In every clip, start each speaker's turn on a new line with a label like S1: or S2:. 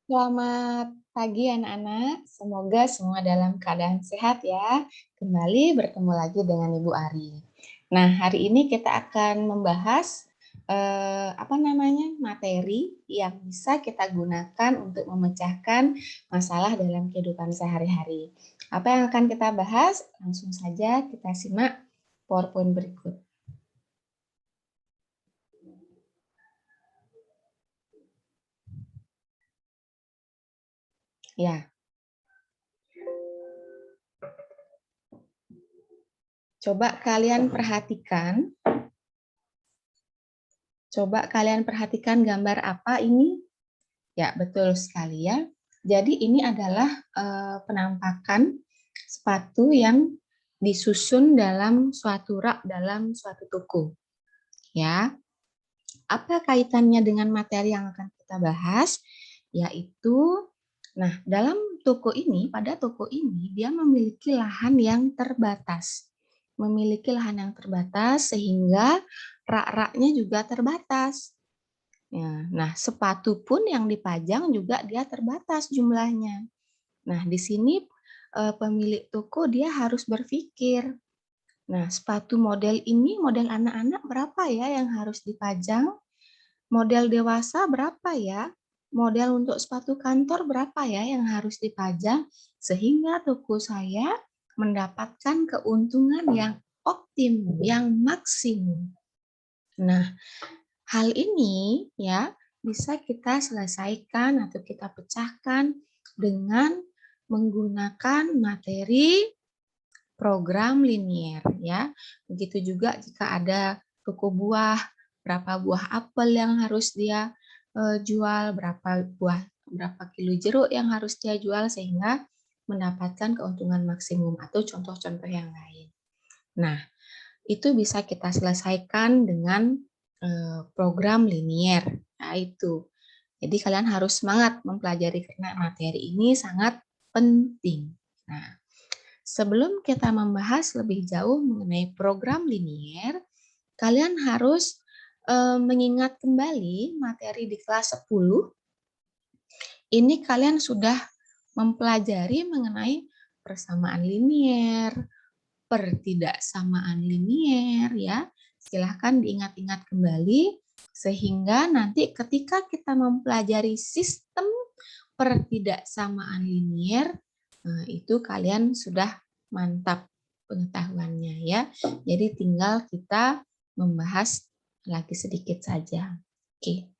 S1: Selamat pagi anak-anak, semoga semua dalam keadaan sehat ya. Kembali bertemu lagi dengan Ibu Ari. Nah, hari ini kita akan membahas materi yang bisa kita gunakan untuk memecahkan masalah dalam kehidupan sehari-hari. Apa yang akan kita bahas? Langsung saja kita simak PowerPoint berikut. Ya. Coba kalian perhatikan gambar apa ini? Ya, betul sekali ya. Jadi ini adalah penampakan sepatu yang disusun dalam suatu rak dalam suatu toko. Ya. Apa kaitannya dengan materi yang akan kita bahas? Yaitu, nah, pada toko ini dia memiliki lahan yang terbatas. Sehingga rak-raknya juga terbatas. Ya, nah, sepatu pun yang dipajang juga dia terbatas jumlahnya. Nah, di sini pemilik toko dia harus berpikir, nah, sepatu model ini, model anak-anak berapa ya yang harus dipajang? Model dewasa berapa ya? Model untuk sepatu kantor berapa ya yang harus dipajang? Sehingga toko saya mendapatkan keuntungan yang optimum, yang maksimum. Nah, hal ini ya bisa kita selesaikan atau kita pecahkan dengan menggunakan materi program linier ya. Begitu juga jika ada toko buah, berapa buah apel yang harus dia jual, berapa kilo jeruk yang harus dia jual sehingga mendapatkan keuntungan maksimum atau contoh-contoh yang lain. Nah, itu bisa kita selesaikan dengan program linier. Nah, itu. Jadi kalian harus semangat mempelajari karena materi ini sangat penting. Nah, sebelum kita membahas lebih jauh mengenai program linier, kalian harus mengingat kembali materi di kelas 10. Ini kalian sudah mempelajari mengenai persamaan linier, pertidaksamaan linier ya. Silahkan diingat-ingat kembali sehingga nanti ketika kita mempelajari sistem pertidaksamaan linier, itu kalian sudah mantap pengetahuannya ya. Jadi tinggal kita membahas lagi sedikit saja. Oke.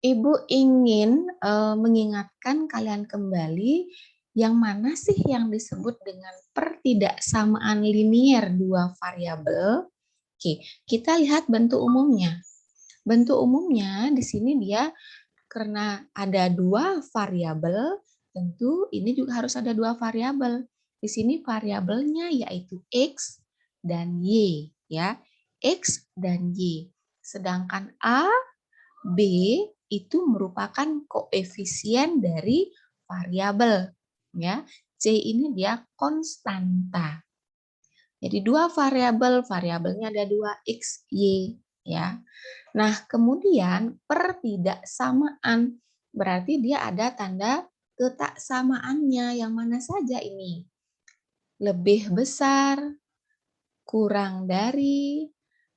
S1: Ibu ingin mengingatkan kalian kembali yang mana sih yang disebut dengan pertidaksamaan linier dua variabel. Oke, kita lihat bentuk umumnya. Bentuk umumnya di sini dia karena ada dua variabel, tentu ini juga harus ada dua variabel. Di sini variabelnya yaitu X dan Y ya. X dan Y. Sedangkan A, B itu merupakan koefisien dari variabel ya. C ini dia konstanta. Jadi dua variabelnya ada dua X, Y ya. Nah, kemudian pertidaksamaan berarti dia ada tanda ketaksamaannya yang mana saja ini? Lebih besar, kurang dari,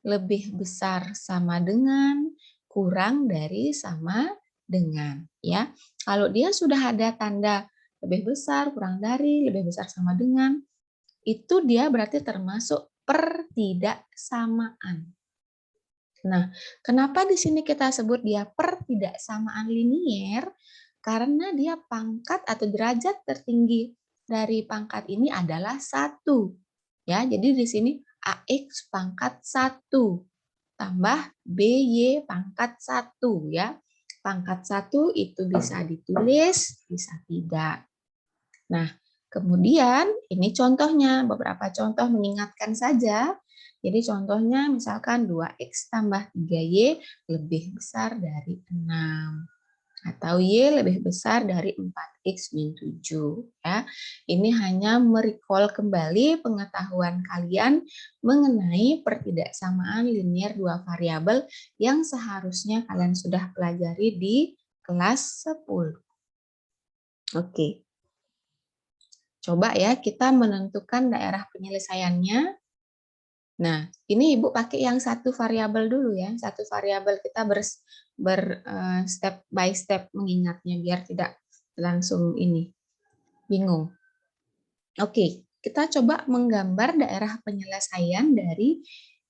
S1: lebih besar sama dengan, kurang dari sama dengan ya. Kalau dia sudah ada tanda lebih besar, kurang dari, lebih besar sama dengan, itu dia berarti termasuk pertidaksamaan. Nah, kenapa di sini kita sebut dia pertidaksamaan linier? Karena dia pangkat atau derajat tertinggi dari pangkat ini adalah 1. Ya, jadi di sini AX pangkat 1 tambah BY pangkat 1 ya. Pangkat 1 itu bisa ditulis, bisa tidak. Nah, kemudian ini contohnya, beberapa contoh mengingatkan saja. Jadi contohnya misalkan 2X tambah 3Y lebih besar dari 6. Atau Y lebih besar dari 4X min 7. Ya. Ini hanya merecall kembali pengetahuan kalian mengenai pertidaksamaan linier dua variabel yang seharusnya kalian sudah pelajari di kelas 10. Oke. Coba ya kita menentukan daerah penyelesaiannya. Nah, ini Ibu pakai yang satu variabel dulu ya. Satu variabel kita step by step mengingatnya biar tidak langsung ini bingung. Oke, kita coba menggambar daerah penyelesaian dari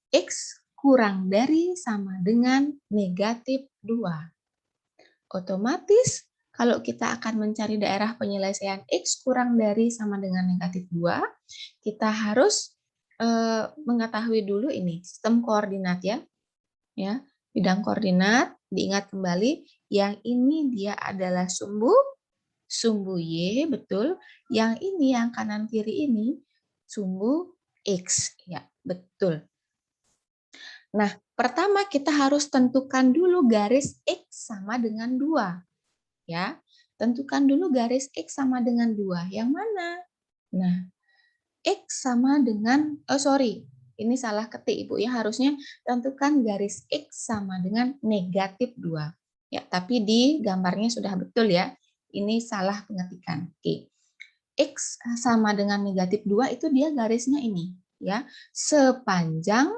S1: X kurang dari sama dengan negatif 2. Otomatis kalau kita akan mencari daerah penyelesaian X kurang dari sama dengan negatif 2, kita harus mengetahui dulu ini sistem koordinat ya. Bidang koordinat diingat kembali, yang ini dia adalah sumbu Y, betul. Yang ini yang kanan kiri ini sumbu X, ya, betul. Nah, pertama kita harus tentukan dulu garis X sama dengan 2. Ya, tentukan dulu garis X sama dengan 2. Yang mana? Nah, X sama dengan, ini salah ketik Ibu ya, harusnya tentukan garis X sama dengan negatif 2. Ya, tapi di gambarnya sudah betul ya, ini salah pengetikan. Oke. X sama dengan negatif 2 itu dia garisnya ini, ya, sepanjang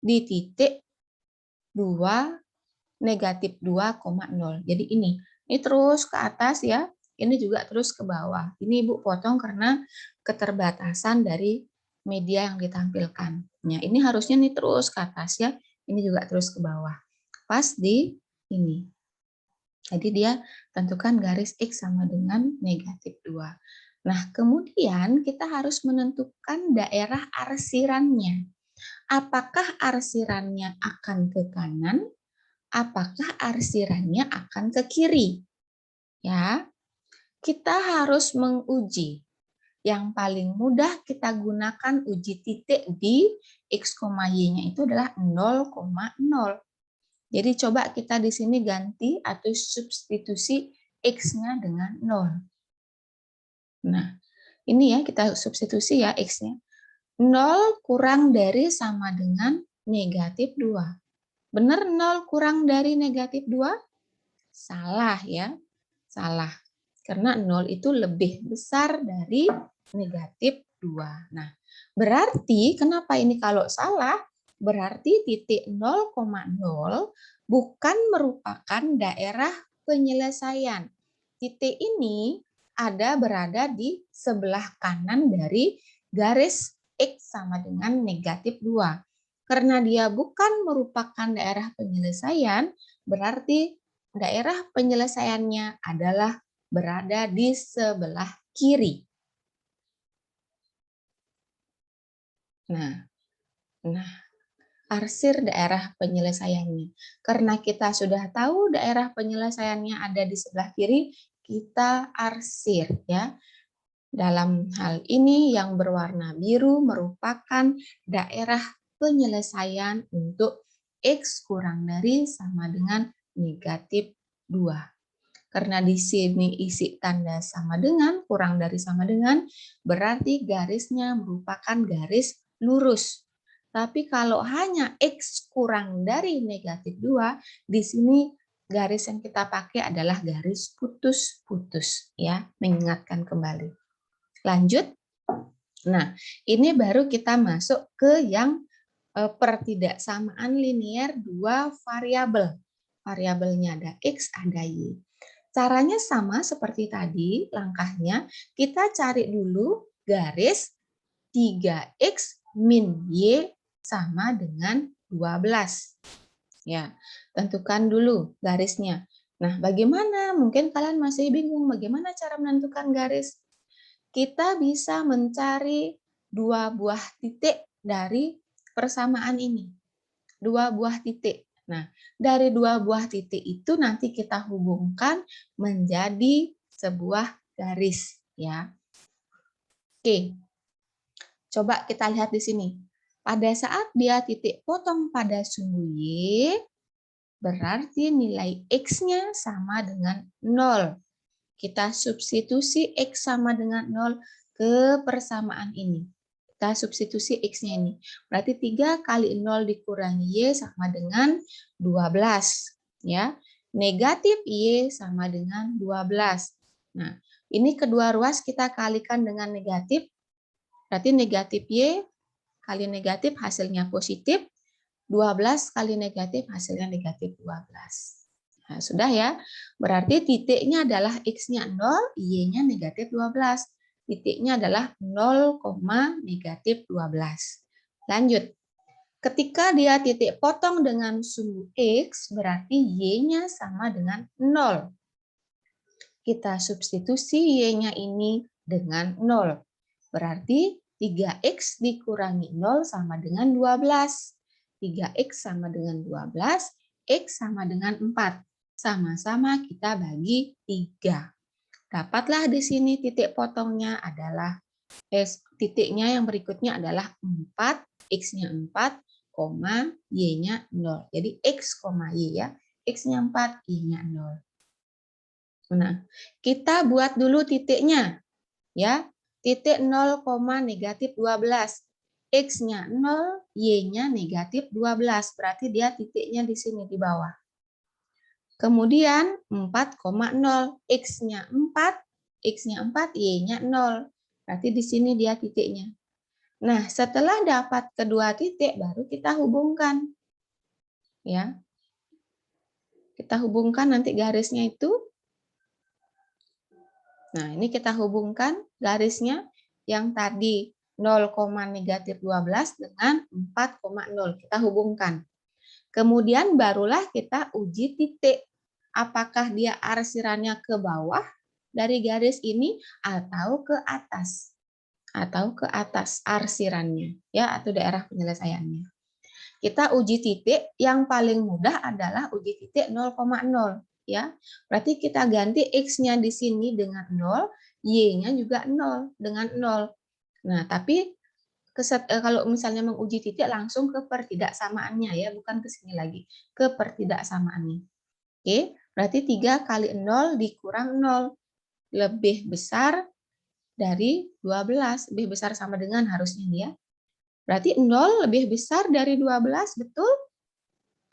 S1: di titik 2, negatif 2,0. Jadi ini terus ke atas ya, ini juga terus ke bawah. Ini Ibu potong karena keterbatasan dari media yang ditampilkan. Ya, ini harusnya nih terus ke atas ya, ini juga terus ke bawah. Pas di ini. Jadi dia tentukan garis X sama dengan negatif 2. Nah, kemudian kita harus menentukan daerah arsirannya. Apakah arsirannya akan ke kanan? Apakah arsirannya akan ke kiri? Ya, kita harus menguji. Yang paling mudah kita gunakan uji titik di X, Y-nya itu adalah 0,0. Jadi coba kita di sini ganti atau substitusi X-nya dengan 0. Nah, ini ya kita substitusi ya X-nya. 0 kurang dari sama dengan negatif 2. Benar 0 kurang dari negatif 2? Salah ya, salah. Karena 0 itu lebih besar dari negatif 2. Nah, berarti kenapa ini kalau salah? Berarti titik 0,0 bukan merupakan daerah penyelesaian. Titik ini berada di sebelah kanan dari garis X sama dengan negatif 2. Karena dia bukan merupakan daerah penyelesaian, berarti daerah penyelesaiannya adalah berada di sebelah kiri. Nah, arsir daerah penyelesaiannya. Karena kita sudah tahu daerah penyelesaiannya ada di sebelah kiri, kita arsir ya. Dalam hal ini yang berwarna biru merupakan daerah penyelesaian untuk X kurang dari sama dengan negatif 2. Karena di sini isi tanda sama dengan, kurang dari sama dengan, berarti garisnya merupakan garis lurus. Tapi kalau hanya X kurang dari negatif 2, di sini garis yang kita pakai adalah garis putus-putus, ya, mengingatkan kembali. Lanjut. Nah, ini baru kita masuk ke yang pertidaksamaan linear dua variabel. Variabelnya ada X, ada Y. Caranya sama seperti tadi, langkahnya kita cari dulu garis 3X min Y sama dengan 12. Ya, tentukan dulu garisnya. Nah, bagaimana? Mungkin kalian masih bingung bagaimana cara menentukan garis. Kita bisa mencari dua buah titik dari persamaan ini. Dua buah titik. Nah, dari dua buah titik itu nanti kita hubungkan menjadi sebuah garis, ya. Oke. Coba kita lihat di sini. Pada saat dia titik potong pada sumbu Y, berarti nilai X-nya sama dengan 0. Kita substitusi X sama dengan 0 ke persamaan ini. Kita substitusi X-nya ini. Berarti 3 kali 0 dikurangi Y sama dengan 12. Ya. Negatif Y sama dengan 12. Nah, ini kedua ruas kita kalikan dengan negatif. Berarti negatif Y kali negatif hasilnya positif. 12 kali negatif hasilnya negatif 12. Nah, sudah ya. Berarti titiknya adalah X-nya 0, Y-nya negatif 12. Titiknya adalah 0, negatif 12. Lanjut. Ketika dia titik potong dengan sumbu X, berarti Y-nya sama dengan 0. Kita substitusi Y-nya ini dengan 0. Berarti 3X dikurangi 0 sama dengan 12. 3X sama dengan 12, X sama dengan 4. Sama-sama kita bagi 3. Dapatlah di sini titik potongnya adalah, titiknya yang berikutnya adalah 4, X-nya 4, Y-nya 0. Jadi X, Y ya. X-nya 4, Y-nya 0. Nah, kita buat dulu titiknya. Ya, titik 0, negatif 12. X-nya 0, Y-nya negatif 12. Berarti dia titiknya di sini di bawah. Kemudian 4,0. X-nya 4, Y-nya 0. Berarti di sini dia titiknya. Nah, setelah dapat kedua titik, baru kita hubungkan. Ya, kita hubungkan nanti garisnya itu. Nah, ini kita hubungkan garisnya yang tadi 0, negatif 12 dengan 4,0. Kita hubungkan. Kemudian barulah kita uji titik. Apakah dia arsirannya ke bawah dari garis ini atau ke atas. Atau ke atas arsirannya, ya, atau daerah penyelesaiannya. Kita uji titik, yang paling mudah adalah uji titik 0,0. Ya, berarti kita ganti X-nya di sini dengan 0, Y-nya juga 0 dengan 0. Nah, tapi kalau misalnya menguji titik langsung ke pertidaksamaannya ya, bukan ke sini lagi, ke pertidaksamaannya. Oke, berarti 3 kali 0 dikurang 0 lebih besar dari 12, lebih besar sama dengan harusnya ya. Berarti 0 lebih besar dari 12, betul?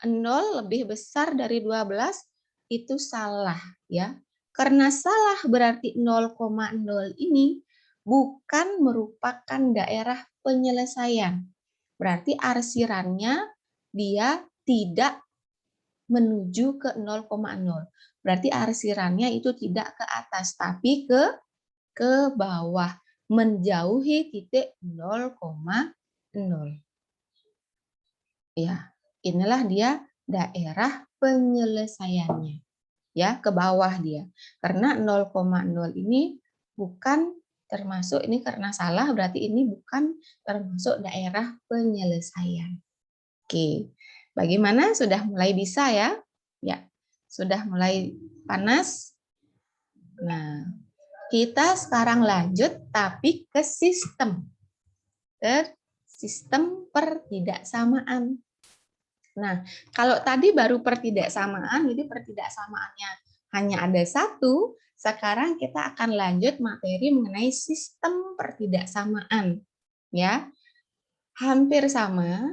S1: 0 lebih besar dari 12 itu salah ya. Karena salah berarti 0,0 ini bukan merupakan daerah penyelesaian. Berarti arsirannya dia tidak menuju ke 0,0. Berarti arsirannya itu tidak ke atas tapi ke bawah, menjauhi titik 0,0. Ya, inilah dia daerah penyelesaiannya. Ya, ke bawah dia. Karena 0,0 ini bukan termasuk, ini karena salah berarti ini bukan termasuk daerah penyelesaian. Oke. Bagaimana? Sudah mulai bisa ya? Ya. Sudah mulai panas? Nah, kita sekarang lanjut tapi ke sistem. Ke sistem pertidaksamaan. Nah, kalau tadi baru pertidaksamaan, jadi pertidaksamaannya hanya ada satu, sekarang kita akan lanjut materi mengenai sistem pertidaksamaan. Ya, hampir sama.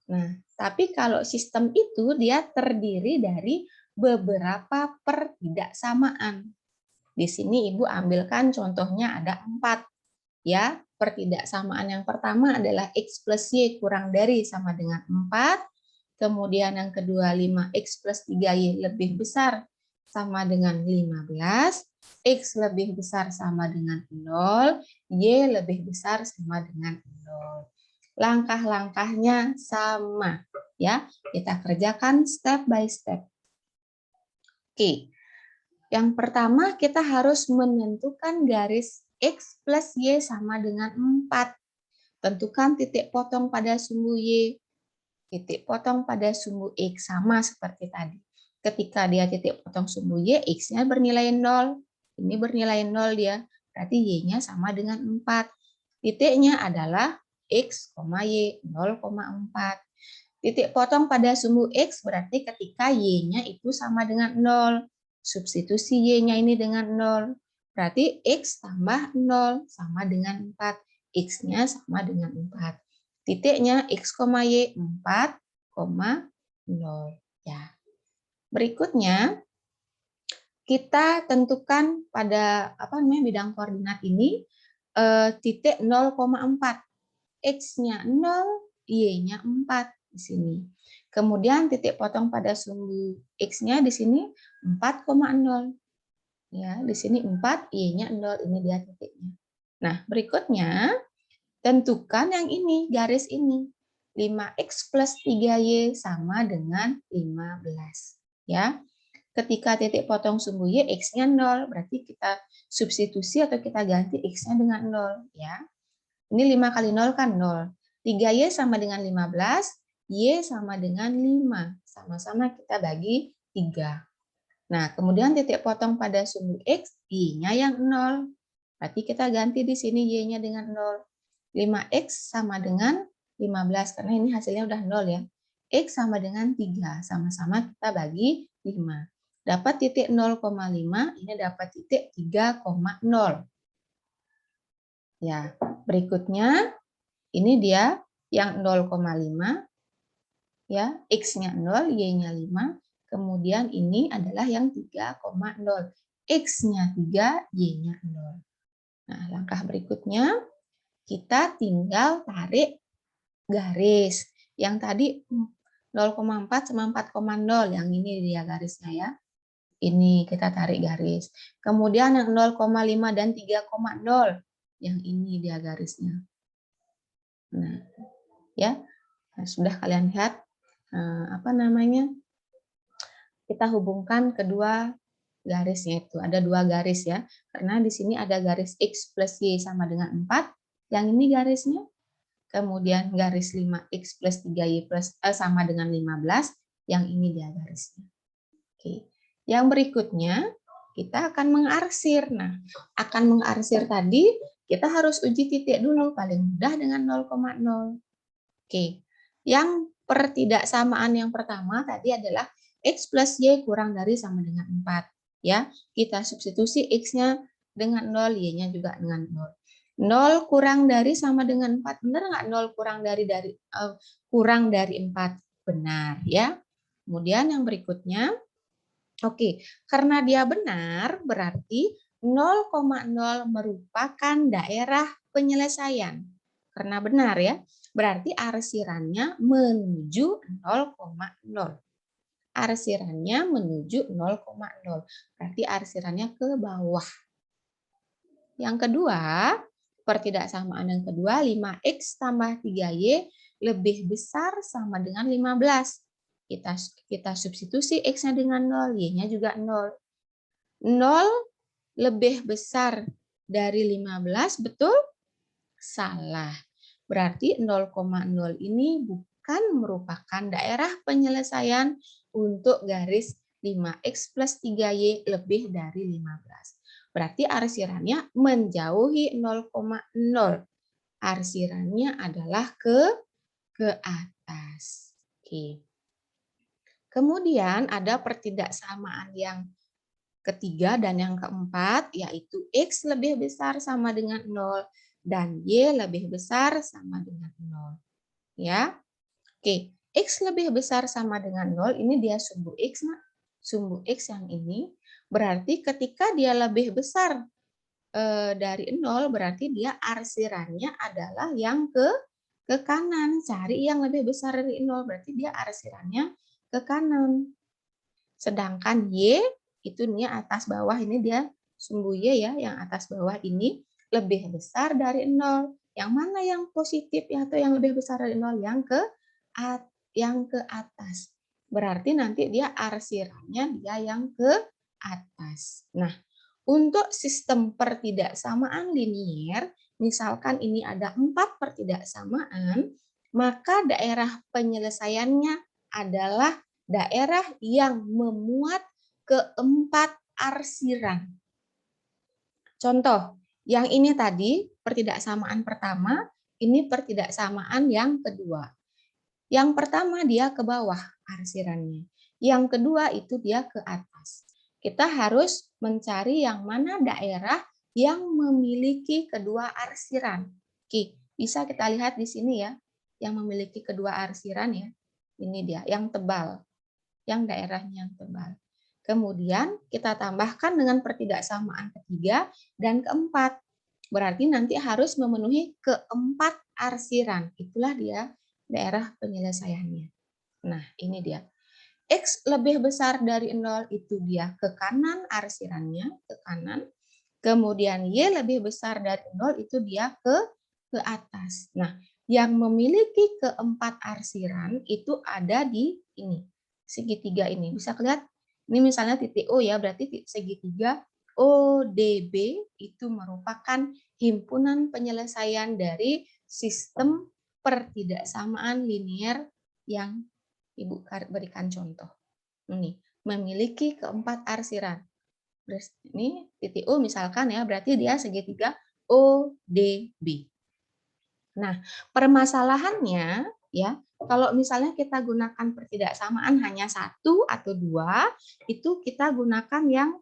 S1: Nah, tapi kalau sistem itu dia terdiri dari beberapa pertidaksamaan. Di sini Ibu ambilkan contohnya ada 4. Ya, pertidaksamaan yang pertama adalah X plus Y kurang dari sama dengan 4. Kemudian yang kedua 5X plus 3Y lebih besar sama dengan 15. X lebih besar sama dengan 0. Y lebih besar sama dengan 0. Langkah-langkahnya sama. Ya, kita kerjakan step by step. Oke. Yang pertama kita harus menentukan garis X plus Y sama dengan 4. Tentukan titik potong pada sumbu Y. Titik potong pada sumbu X sama seperti tadi. Ketika dia titik potong sumbu Y, X-nya bernilai 0. Ini bernilai 0 dia. Berarti Y-nya sama dengan 4. Titiknya adalah X, Y, 0,4. Titik potong pada sumbu X berarti ketika Y-nya itu sama dengan 0. Substitusi Y-nya ini dengan 0. Berarti X tambah 0 sama dengan 4. X-nya sama dengan 4. Titiknya X, Y 4,0. Ya. Berikutnya, kita tentukan pada bidang koordinat ini titik 0,4. X-nya 0, Y-nya 4 di sini. Kemudian titik potong pada sumbu X-nya di sini 4,0. Ya, di sini 4, Y-nya 0, ini dia titiknya. Nah, berikutnya tentukan yang ini, garis ini. 5X plus 3Y sama dengan 15. Ya. Ketika titik potong sumbu Y, X-nya 0, berarti kita substitusi atau kita ganti X-nya dengan 0. Ya. Ini 5 kali 0 kan 0. 3Y sama dengan 15, Y sama dengan 5. Sama-sama kita bagi 3. Nah, kemudian titik potong pada sumbu X, Y-nya yang 0. Berarti kita ganti di sini Y-nya dengan 0. 5X sama dengan 15, karena ini hasilnya udah 0 ya. X sama dengan 3, sama-sama kita bagi 5. Dapat titik 0,5, ini dapat titik 3,0. Ya, berikutnya ini dia yang 0,5, ya, X-nya 0, Y-nya 5. Kemudian ini adalah yang 3,0. X-nya 3, Y-nya 0. Nah, langkah berikutnya kita tinggal tarik garis. Yang tadi 0,4 sama 4,0, yang ini dia garisnya ya. Ini kita tarik garis. Kemudian yang 0,5 dan 3,0, yang ini dia garisnya. Nah, ya. Nah, sudah kalian lihat kita hubungkan kedua garisnya itu. Ada 2 garis ya. Karena di sini ada garis X plus Y sama dengan 4. Yang ini garisnya. Kemudian garis 5X plus 3Y plus sama dengan 15. Yang ini dia garisnya. Oke. Yang berikutnya kita akan mengarsir. Nah, akan mengarsir tadi kita harus uji titik dulu. Paling mudah dengan 0,0. Oke. Yang pertidaksamaan yang pertama tadi adalah X plus Y kurang dari sama dengan 4. Ya, kita substitusi X-nya dengan 0, Y-nya juga dengan 0. 0 kurang dari sama dengan 4. Benar nggak 0 kurang dari kurang dari 4? Benar ya. Kemudian yang berikutnya, oke, karena dia benar berarti 0,0 merupakan daerah penyelesaian. Karena benar ya, berarti arsirannya menuju 0,0. Arsirannya menuju 0,0. Berarti arsirannya ke bawah. Yang kedua, pertidaksamaan yang kedua, 5X tambah 3Y lebih besar sama dengan 15. Kita substitusi X-nya dengan 0, Y-nya juga 0. 0 lebih besar dari 15, betul? Salah. Berarti 0,0 ini bukan merupakan daerah penyelesaian untuk garis 5X plus 3Y lebih dari 15. Berarti arsirannya menjauhi 0,0. Arsirannya adalah ke atas. Oke. Kemudian ada pertidaksamaan yang ketiga dan yang keempat, yaitu X lebih besar sama dengan 0 dan Y lebih besar sama dengan 0. Ya. Oke, X lebih besar sama dengan 0, ini dia sumbu X, Nak. Sumbu X yang ini berarti ketika dia lebih besar dari 0, berarti dia arsirannya adalah yang ke kanan. Cari yang lebih besar dari 0, berarti dia arsirannya ke kanan. Sedangkan Y itu ini atas bawah, ini dia sumbu Y ya, yang atas bawah ini lebih besar dari 0. Yang mana yang positif ya, atau yang lebih besar dari 0? Yang ke atas. Berarti nanti dia arsirannya dia yang ke atas. Nah, untuk sistem pertidaksamaan linier, misalkan ini ada 4 pertidaksamaan, maka daerah penyelesaiannya adalah daerah yang memuat keempat arsiran. Contoh, yang ini tadi pertidaksamaan pertama, ini pertidaksamaan yang kedua. Yang pertama dia ke bawah arsirannya. Yang kedua itu dia ke atas. Kita harus mencari yang mana daerah yang memiliki kedua arsiran. Oke, bisa kita lihat di sini ya, yang memiliki kedua arsiran ya. Ini dia, yang tebal. Yang daerahnya yang tebal. Kemudian kita tambahkan dengan pertidaksamaan ketiga dan keempat. Berarti nanti harus memenuhi keempat arsiran. Itulah dia daerah penyelesaiannya. Nah, ini dia. X lebih besar dari 0 itu dia ke kanan arsirannya, ke kanan. Kemudian Y lebih besar dari 0 itu dia ke atas. Nah, yang memiliki keempat arsiran itu ada di ini, segitiga ini. Bisa kelihatan, ini misalnya titik O ya, berarti segitiga ODB itu merupakan himpunan penyelesaian dari sistem pertidaksamaan linier yang Ibu berikan contoh. Ini, memiliki keempat arsiran. Ini titik O misalkan ya, berarti dia segitiga ODB. Nah, permasalahannya ya, kalau misalnya kita gunakan pertidaksamaan hanya 1 atau 2, itu kita gunakan yang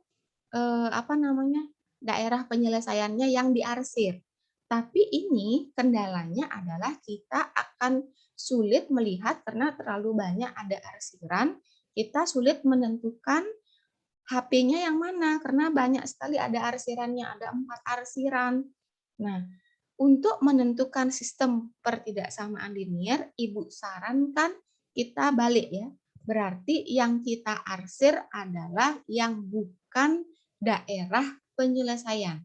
S1: daerah penyelesaiannya yang diarsir. Tapi ini kendalanya adalah kita akan sulit melihat karena terlalu banyak ada arsiran, kita sulit menentukan HP-nya yang mana karena banyak sekali ada arsirannya, ada 4 arsiran. Nah, untuk menentukan sistem pertidaksamaan linier, Ibu sarankan kita balik ya. Berarti yang kita arsir adalah yang bukan daerah penyelesaian.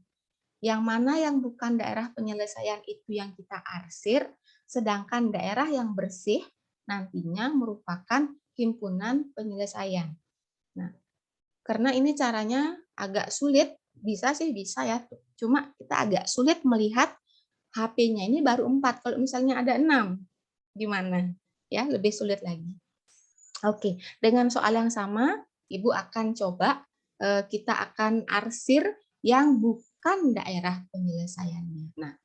S1: Yang mana yang bukan daerah penyelesaian itu yang kita arsir, sedangkan daerah yang bersih nantinya merupakan himpunan penyelesaian. Nah, karena ini caranya agak sulit, bisa sih bisa ya, cuma kita agak sulit melihat HP-nya ini baru 4, kalau misalnya ada 6, gimana? Ya, lebih sulit lagi. Oke, dengan soal yang sama, Ibu akan coba, kita akan arsir yang bukan daerah penyelesaiannya. Nah,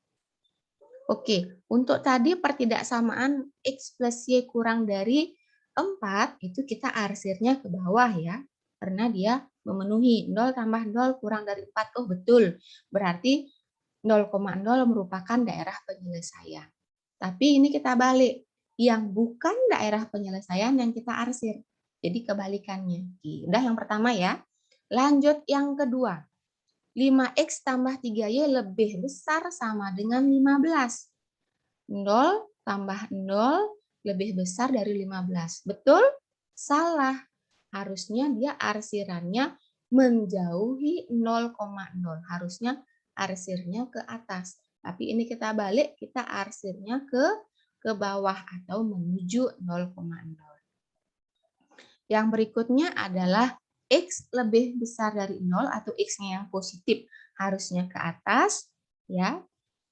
S1: oke, untuk tadi pertidaksamaan X plus Y kurang dari 4, itu kita arsirnya ke bawah ya, karena dia memenuhi 0 tambah 0 kurang dari 4, oh betul, berarti 0,0 merupakan daerah penyelesaian. Tapi ini kita balik, yang bukan daerah penyelesaian yang kita arsir. Jadi kebalikannya. Udah yang pertama ya. Lanjut yang kedua. 5X tambah 3Y lebih besar sama dengan 15. 0 tambah 0 lebih besar dari 15. Betul? Salah. Harusnya dia arsirannya menjauhi 0,0. Harusnya arsirnya ke atas. Tapi ini kita balik, kita arsirnya ke bawah atau menuju 0,0. Yang berikutnya adalah X lebih besar dari 0 atau X-nya yang positif harusnya ke atas. Ya,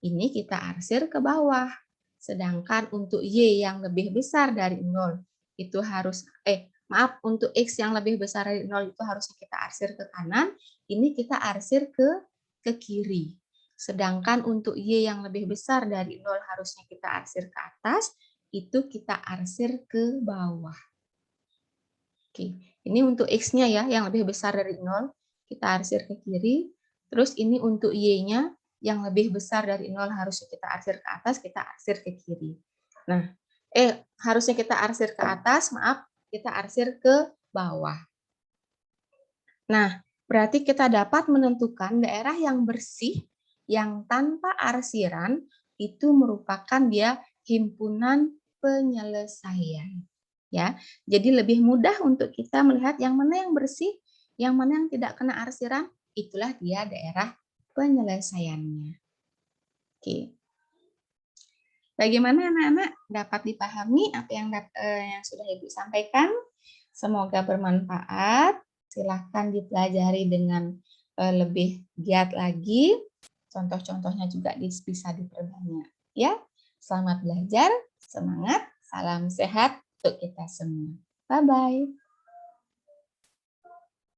S1: ini kita arsir ke bawah. Sedangkan untuk Y yang lebih besar dari 0 itu harus, untuk X yang lebih besar dari 0 itu harusnya kita arsir ke kanan, ini kita arsir ke kiri. Sedangkan untuk Y yang lebih besar dari 0 harusnya kita arsir ke atas, itu kita arsir ke bawah. Oke, ini untuk X-nya ya, yang lebih besar dari 0, kita arsir ke kiri. Terus ini untuk Y-nya, yang lebih besar dari 0 harusnya kita arsir ke atas, kita arsir ke kiri. Nah, harusnya kita arsir ke atas, maaf, kita arsir ke bawah. Nah, berarti kita dapat menentukan daerah yang bersih, yang tanpa arsiran, itu merupakan dia himpunan penyelesaian. Ya, jadi lebih mudah untuk kita melihat yang mana yang bersih, yang mana yang tidak kena arsiran, itulah dia daerah penyelesaiannya. Oke. Bagaimana anak-anak dapat dipahami apa yang sudah Ibu sampaikan? Semoga bermanfaat. Silahkan dipelajari dengan lebih giat lagi. Contoh-contohnya juga bisa diperbanyak. Ya, selamat belajar, semangat, salam sehat untuk kita semua. Bye-bye.